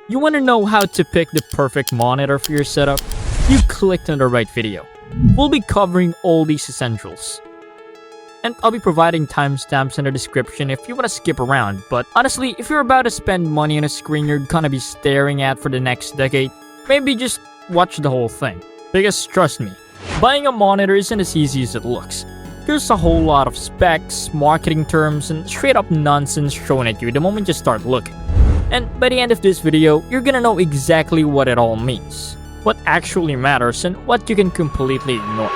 You want to know how to pick the perfect monitor for your setup? You clicked on the right video. We'll be covering all these essentials. And I'll be providing timestamps in the description if you want to skip around, but honestly, if you're about to spend money on a screen you're gonna be staring at for the next decade, maybe just watch the whole thing. Because trust me, buying a monitor isn't as easy as it looks. There's a whole lot of specs, marketing terms, and straight up nonsense shown at you the moment you start looking. And by the end of this video, you're gonna know exactly what it all means, what actually matters, and what you can completely ignore.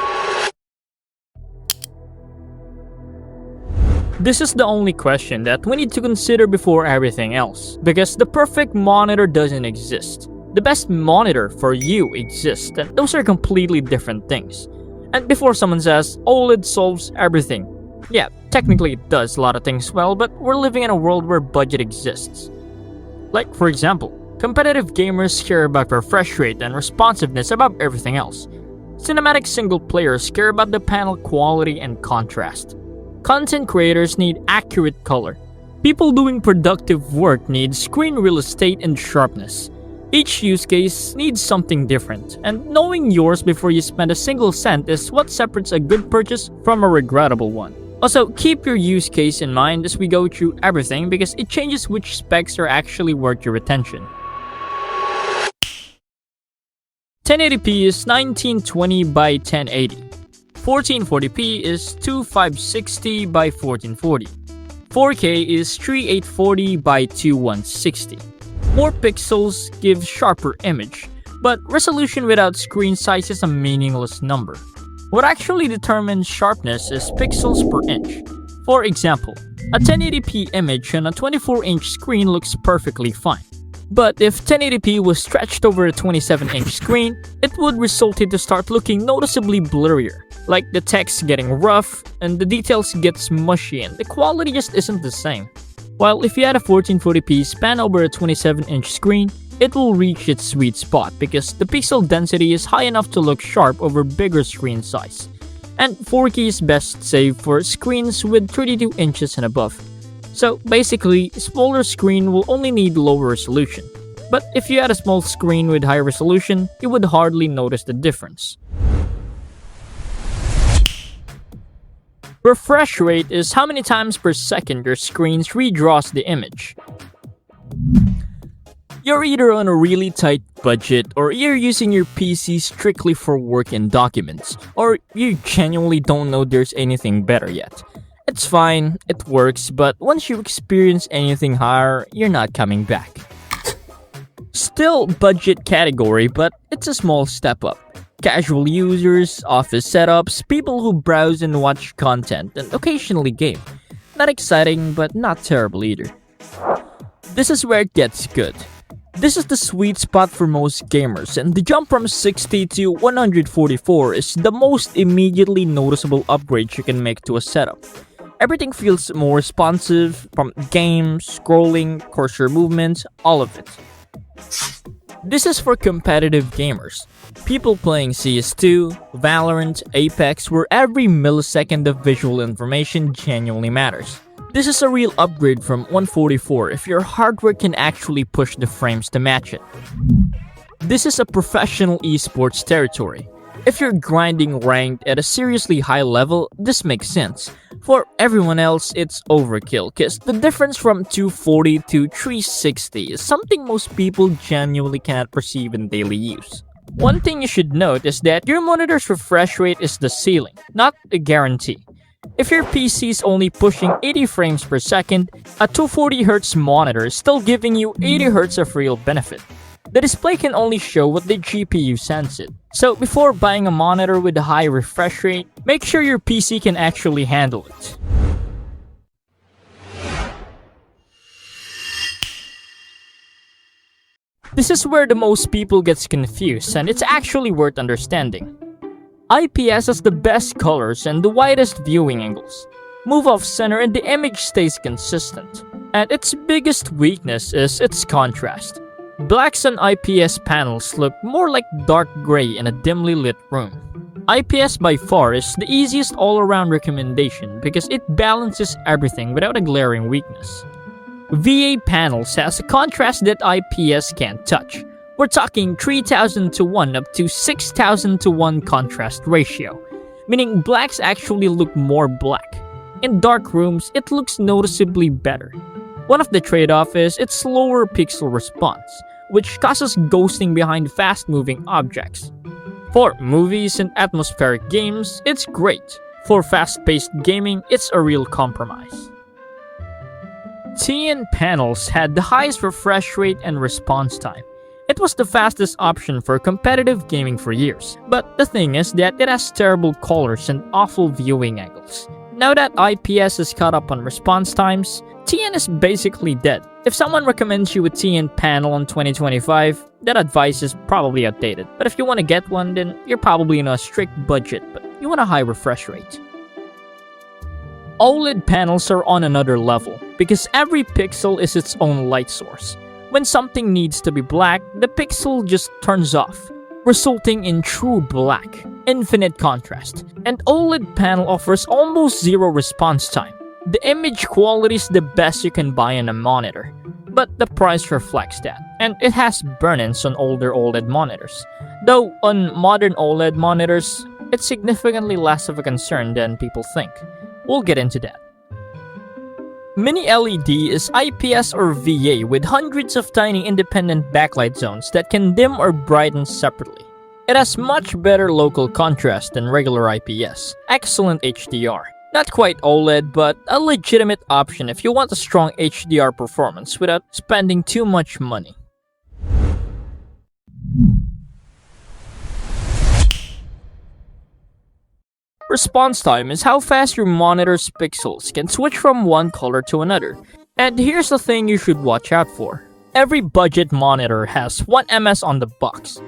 This is the only question that we need to consider before everything else, because the perfect monitor doesn't exist. The best monitor for you exists, and those are completely different things. And before someone says, OLED solves everything, yeah, technically it does a lot of things well, but we're living in a world where budget exists. Like, for example, competitive gamers care about refresh rate and responsiveness above everything else. Cinematic single players care about the panel quality and contrast. Content creators need accurate color. People doing productive work need screen real estate and sharpness. Each use case needs something different, and knowing yours before you spend a single cent is what separates a good purchase from a regrettable one. Also, keep your use case in mind as we go through everything because it changes which specs are actually worth your attention. 1080p is 1920 by 1080. 1440p is 2560 by 1440. 4K is 3840 by 2160. More pixels give sharper image, but resolution without screen size is a meaningless number. What actually determines sharpness is pixels per inch. For example, a 1080p image on a 24-inch screen looks perfectly fine. But if 1080p was stretched over a 27-inch screen, it would result in to start looking noticeably blurrier. Like the text getting rough, and the details gets mushy, and the quality just isn't the same. While if you had a 1440p span over a 27-inch screen, it will reach its sweet spot because the pixel density is high enough to look sharp over bigger screen size. And 4K is best saved for screens with 32 inches and above. So basically, a smaller screen will only need lower resolution. But if you had a small screen with high resolution, you would hardly notice the difference. Refresh rate is how many times per second your screen redraws the image. You're either on a really tight budget, or you're using your PC strictly for work and documents, or you genuinely don't know there's anything better yet. It's fine, it works, but once you experience anything higher, you're not coming back. Still budget category, but it's a small step up. Casual users, office setups, people who browse and watch content, and occasionally game. Not exciting, but not terrible either. This is where it gets good. This is the sweet spot for most gamers, and the jump from 60 to 144 is the most immediately noticeable upgrade you can make to a setup. Everything feels more responsive, from games, scrolling, cursor movements, all of it. This is for competitive gamers. People playing CS2, Valorant, Apex, where every millisecond of visual information genuinely matters. This is a real upgrade from 144 if your hardware can actually push the frames to match it. This is a professional esports territory. If you're grinding ranked at a seriously high level, this makes sense. For everyone else, it's overkill, cause the difference from 240 to 360 is something most people genuinely cannot perceive in daily use. One thing you should note is that your monitor's refresh rate is the ceiling, not a guarantee. If your PC is only pushing 80 frames per second, a 240Hz monitor is still giving you 80Hz of real benefit. The display can only show what the GPU sends it. So before buying a monitor with a high refresh rate, make sure your PC can actually handle it. This is where the most people gets confused, and it's actually worth understanding. IPS has the best colors and the widest viewing angles. Move off center and the image stays consistent. And its biggest weakness is its contrast. Blacks on IPS panels look more like dark gray in a dimly lit room. IPS by far is the easiest all-around recommendation because it balances everything without a glaring weakness. VA panels has a contrast that IPS can't touch. We're talking 3000 to 1 up to 6000 to 1 contrast ratio, meaning blacks actually look more black. In dark rooms, it looks noticeably better. One of the trade-offs is its slower pixel response, which causes ghosting behind fast-moving objects. For movies and atmospheric games, it's great. For fast-paced gaming, it's a real compromise. TN panels had the highest refresh rate and response time. It was the fastest option for competitive gaming for years, but the thing is that it has terrible colors and awful viewing angles. Now that IPS is caught up on response times, TN is basically dead. If someone recommends you a TN panel in 2025, that advice is probably outdated. But if you want to get one, then you're probably in a strict budget, but you want a high refresh rate. OLED panels are on another level, because every pixel is its own light source. When something needs to be black, the pixel just turns off, resulting in true black, infinite contrast. And OLED panel offers almost zero response time. The image quality is the best you can buy on a monitor, but the price reflects that, and it has burn-ins on older OLED monitors. Though on modern OLED monitors, it's significantly less of a concern than people think. We'll get into that. Mini LED is IPS or VA with hundreds of tiny independent backlight zones that can dim or brighten separately. It has much better local contrast than regular IPS, excellent HDR. Not quite OLED, but a legitimate option if you want a strong HDR performance without spending too much money. Response time is how fast your monitor's pixels can switch from one color to another. And here's the thing you should watch out for. Every budget monitor has 1 ms on the box.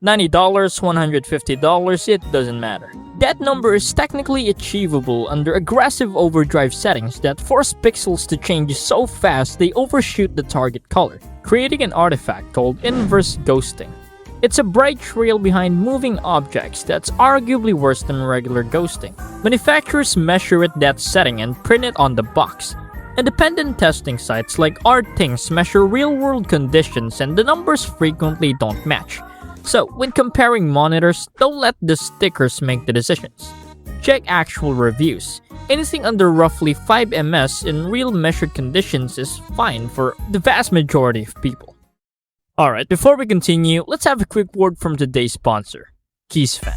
$90, $150, it doesn't matter. That number is technically achievable under aggressive overdrive settings that force pixels to change so fast they overshoot the target color, creating an artifact called inverse ghosting. It's a bright trail behind moving objects that's arguably worse than regular ghosting. Manufacturers measure at that setting and print it on the box. Independent testing sites like ArtThings measure real-world conditions and the numbers frequently don't match. So, when comparing monitors, don't let the stickers make the decisions. Check actual reviews. Anything under roughly 5 ms in real measured conditions is fine for the vast majority of people. Alright, before we continue, let's have a quick word from today's sponsor, KeysFan.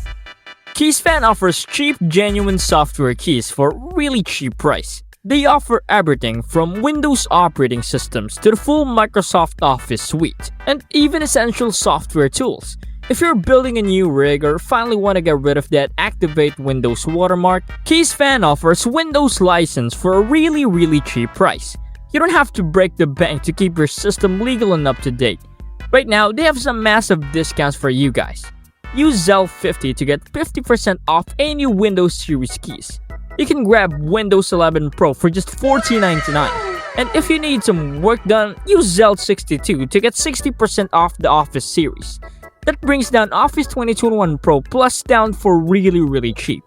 KeysFan offers cheap, genuine software keys for a really cheap price. They offer everything from Windows operating systems to the full Microsoft Office suite, and even essential software tools. If you're building a new rig or finally want to get rid of that Activate Windows watermark, KeysFan offers Windows license for a really cheap price. You don't have to break the bank to keep your system legal and up to date. Right now, they have some massive discounts for you guys. Use ZEL50 to get 50% off any Windows Series keys. You can grab Windows 11 Pro for just $14.99. And if you need some work done, use ZEL62 to get 60% off the Office series. That brings down Office 2021 Pro Plus down for really cheap.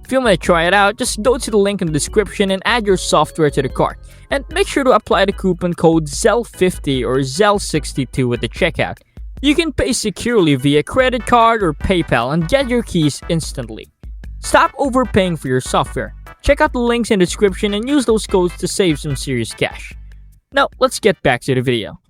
If you want to try it out, just go to the link in the description and add your software to the cart. And make sure to apply the coupon code ZEL50 or ZEL62 at the checkout. You can pay securely via credit card or PayPal and get your keys instantly. Stop overpaying for your software. Check out the links in the description and use those codes to save some serious cash. Now, let's get back to the video.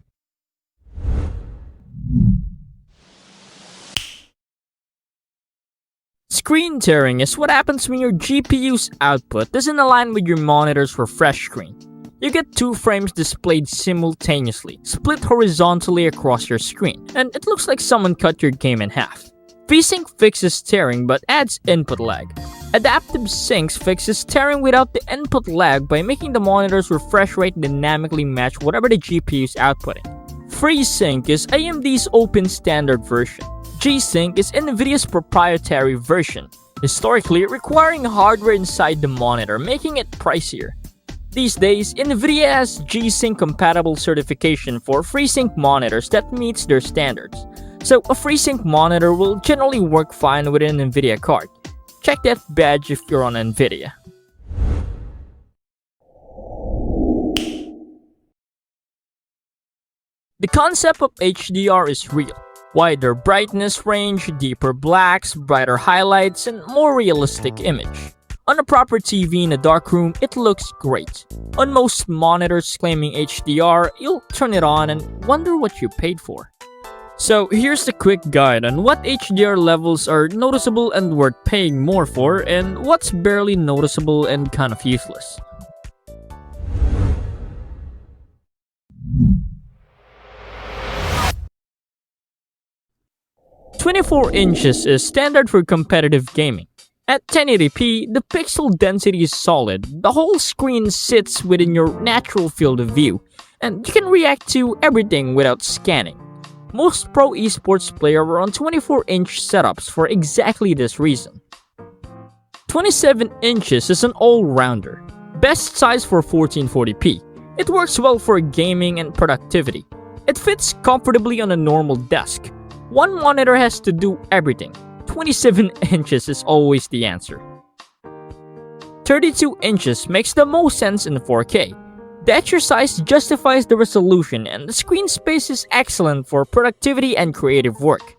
Screen tearing is what happens when your GPU's output doesn't align with your monitor's refresh screen. You get 2 frames displayed simultaneously, split horizontally across your screen, and it looks like someone cut your game in half. FreeSync fixes tearing but adds input lag. Adaptive Syncs fixes tearing without the input lag by making the monitor's refresh rate dynamically match whatever the GPU's outputting. FreeSync is AMD's open standard version. G-Sync is NVIDIA's proprietary version, historically requiring hardware inside the monitor, making it pricier. These days, NVIDIA has G-Sync compatible certification for FreeSync monitors that meets their standards. So a FreeSync monitor will generally work fine with an NVIDIA card. Check that badge if you're on NVIDIA. The concept of HDR is real. Wider brightness range, deeper blacks, brighter highlights, and more realistic image. On a proper TV in a dark room, it looks great. On most monitors claiming HDR, you'll turn it on and wonder what you paid for. So here's the quick guide on what HDR levels are noticeable and worth paying more for, and what's barely noticeable and kind of useless. "24 inches is standard for competitive gaming. At 1080p, the pixel density is solid, the whole screen sits within your natural field of view, and you can react to everything without scanning. Most pro esports players are on 24-inch setups for exactly this reason. 27 inches is an all-rounder, best size for 1440p. It works well for gaming and productivity. It fits comfortably on a normal desk. One monitor has to do everything. 27 inches is always the answer. 32 inches makes the most sense in 4K. The exercise justifies the resolution, and the screen space is excellent for productivity and creative work.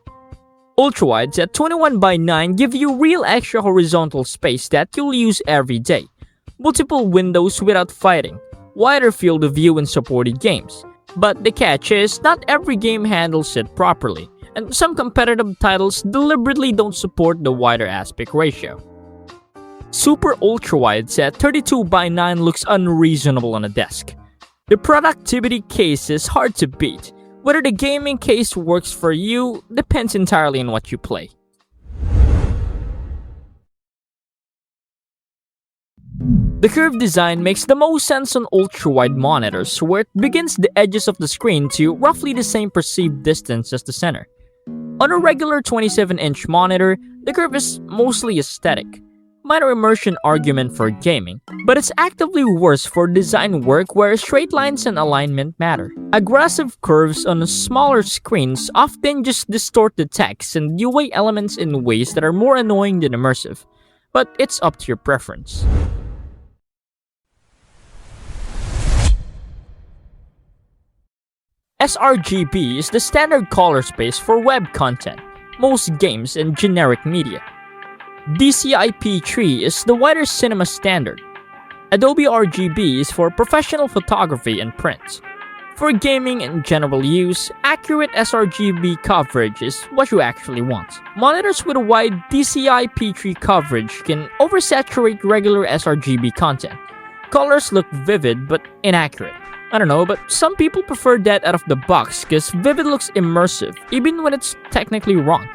Ultrawides at 21:9 give you real extra horizontal space that you'll use every day. Multiple windows without fighting. Wider field of view in supported games. But the catch is, not every game handles it properly, and some competitive titles deliberately don't support the wider aspect ratio. Super ultrawides at 32:9 looks unreasonable on a desk. The productivity case is hard to beat. Whether the gaming case works for you depends entirely on what you play. The curved design makes the most sense on ultra-wide monitors, where it begins the edges of the screen to roughly the same perceived distance as the center. On a regular 27-inch monitor, the curve is mostly aesthetic. Minor immersion argument for gaming, but it's actively worse for design work where straight lines and alignment matter. Aggressive curves on smaller screens often just distort the text and UI elements in ways that are more annoying than immersive, but it's up to your preference. sRGB is the standard color space for web content, most games, and generic media. DCI-P3 is the wider cinema standard. Adobe RGB is for professional photography and print. For gaming and general use, accurate sRGB coverage is what you actually want. Monitors with a wide DCI-P3 coverage can oversaturate regular sRGB content. Colors look vivid but inaccurate. I don't know, but some people prefer that out of the box because vivid looks immersive, even when it's technically wrong.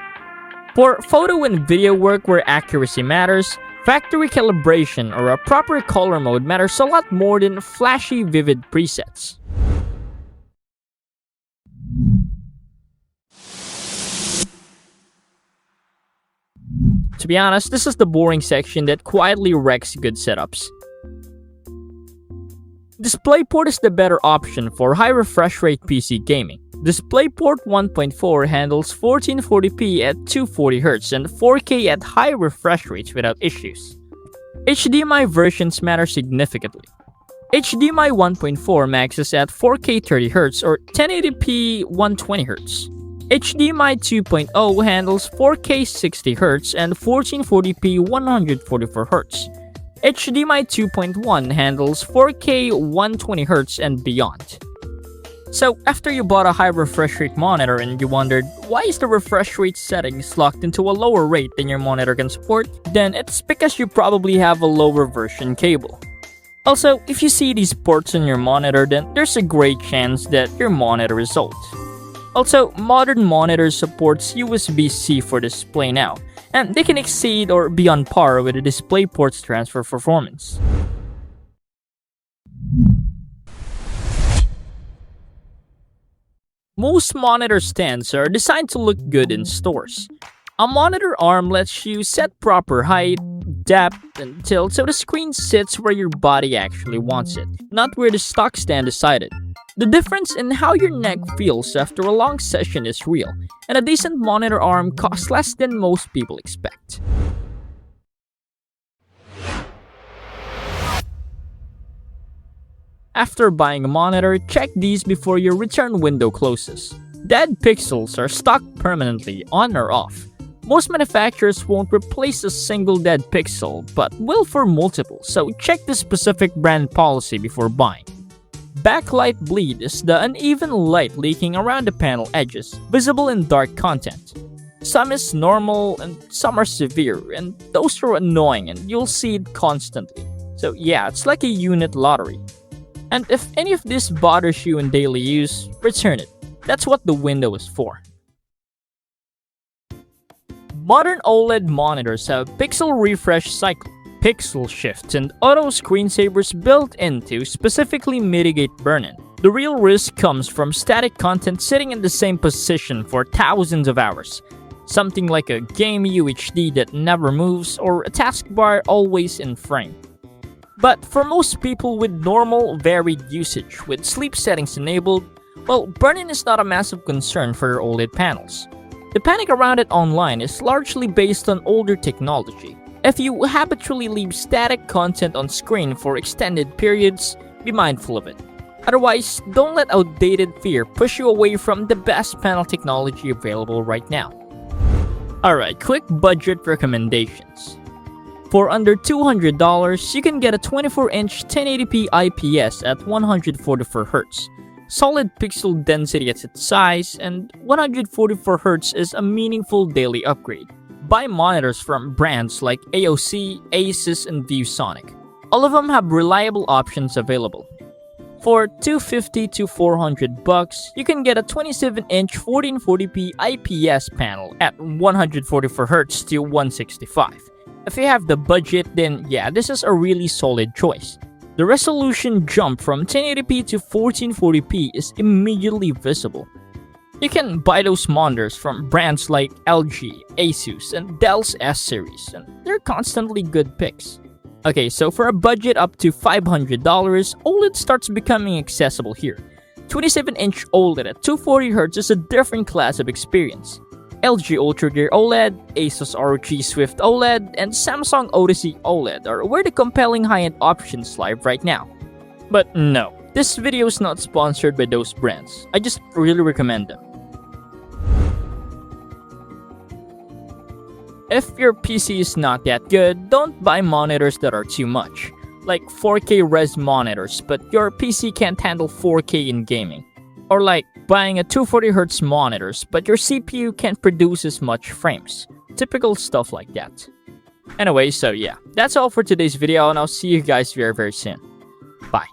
For photo and video work where accuracy matters, factory calibration or a proper color mode matters a lot more than flashy, vivid presets. To be honest, this is the boring section that quietly wrecks good setups. DisplayPort is the better option for high refresh rate PC gaming. DisplayPort 1.4 handles 1440p at 240Hz and 4K at high refresh rates without issues. HDMI versions matter significantly. HDMI 1.4 maxes at 4K 30Hz or 1080p 120Hz. HDMI 2.0 handles 4K 60Hz and 1440p 144Hz. HDMI 2.1 handles 4K 120Hz and beyond. So, after you bought a high refresh rate monitor and you wondered, why is the refresh rate settings locked into a lower rate than your monitor can support? Then it's because you probably have a lower version cable. Also, if you see these ports on your monitor, then there's a great chance that your monitor is old. Also, modern monitors supports USB-C for display now, and they can exceed or be on par with the DisplayPort's transfer performance. Most monitor stands are designed to look good in stores. A monitor arm lets you set proper height, depth, and tilt so the screen sits where your body actually wants it, not where the stock stand decided. The difference in how your neck feels after a long session is real, and a decent monitor arm costs less than most people expect. After buying a monitor, check these before your return window closes. Dead pixels are stuck permanently on or off. Most manufacturers won't replace a single dead pixel, but will for multiple, so check the specific brand policy before buying. Backlight bleed is the uneven light leaking around the panel edges, visible in dark content. Some is normal and some are severe, and those are annoying and you'll see it constantly. So yeah, it's like a unit lottery. And if any of this bothers you in daily use, return it. That's what the window is for. Modern OLED monitors have pixel refresh cycle, pixel shifts, and auto screensavers built in to specifically mitigate burn-in. The real risk comes from static content sitting in the same position for thousands of hours. Something like a game UHD that never moves or a taskbar always in frame. But for most people with normal, varied usage with sleep settings enabled, well, burn-in is not a massive concern for your OLED panels. The panic around it online is largely based on older technology. If you habitually leave static content on screen for extended periods, be mindful of it. Otherwise, don't let outdated fear push you away from the best panel technology available right now. Alright, quick budget recommendations. For under $200, you can get a 24-inch 1080p IPS at 144Hz. Solid pixel density at its size, and 144Hz is a meaningful daily upgrade. Buy monitors from brands like AOC, Asus, and ViewSonic. All of them have reliable options available. For $250 to $400, you can get a 27-inch 1440p IPS panel at 144Hz to 165. If you have the budget, then yeah, this is a really solid choice. The resolution jump from 1080p to 1440p is immediately visible. You can buy those monitors from brands like LG, Asus, and Dell's S-series, and they're constantly good picks. Okay, so for a budget up to $500, OLED starts becoming accessible here. 27-inch OLED at 240Hz is a different class of experience. LG Ultra Gear OLED, Asus ROG Swift OLED, and Samsung Odyssey OLED are where the compelling high-end options lie right now. But no, this video is not sponsored by those brands. I just really recommend them. If your PC is not that good, don't buy monitors that are too much. Like 4K res monitors, but your PC can't handle 4K in gaming. Or like buying a 240Hz monitors, but your CPU can't produce as much frames. Typical stuff like that. Anyway, so yeah, that's all for today's video, and I'll see you guys very soon. Bye.